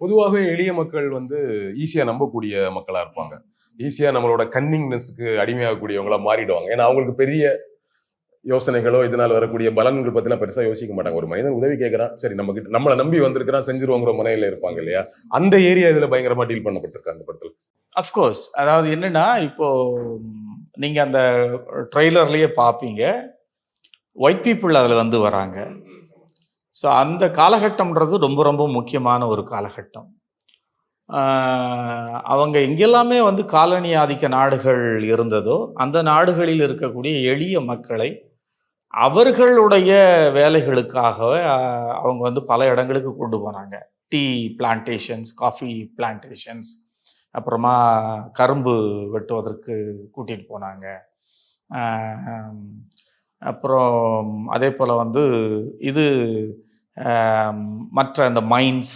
பொதுவாகவே எளிய மக்கள் வந்து ஈஸியா நம்பக்கூடிய மக்களா இருப்பாங்க. ஈஸியா நம்மளோட கன்னிங்னஸ்க்கு அடிமையாகக்கூடியவங்களா மாறிடுவாங்க. ஏன்னா அவங்களுக்கு பெரிய யோசனைகளோ, இதனால வரக்கூடிய பலன்கள் பத்திலாம் பெருசா யோசிக்க மாட்டாங்க. ஒரு மனிதன் உதவி கேட்கிறான், சரி நம்மள நம்பி வந்திருக்கிறான், செஞ்சுருவோங்கிற மனநிலையில இருப்பாங்க இல்லையா? அந்த ஏரியா இதுல பயங்கரமா டீல் பண்ணப்பட்டிருக்கு அந்த படத்துல. அஃப்கோர்ஸ். அதாவது என்னன்னா, இப்போ நீங்க அந்த ட்ரெய்லர்லயே பார்ப்பீங்க. ஒயிட் பீப்பிள் அதுல வந்து வராங்க. ஸோ அந்த காலகட்டம்ன்றது ரொம்ப ரொம்ப முக்கியமான ஒரு காலகட்டம். அவங்க எங்கெல்லாமே வந்து காலனி ஆதிக்க நாடுகள் இருந்ததோ, அந்த நாடுகளில் இருக்கக்கூடிய எளிய மக்களை அவர்களுடைய வேலைகளுக்காக அவங்க வந்து பல இடங்களுக்கு கொண்டு போனாங்க. டீ பிளான்டேஷன்ஸ், காஃபி பிளான்டேஷன்ஸ், அப்புறமா கரும்பு வெட்டுவதற்கு கூட்டிட்டு போனாங்க. ஆம், அப்புறம் அதே போல வந்து இது மற்ற அந்த மைன்ஸ்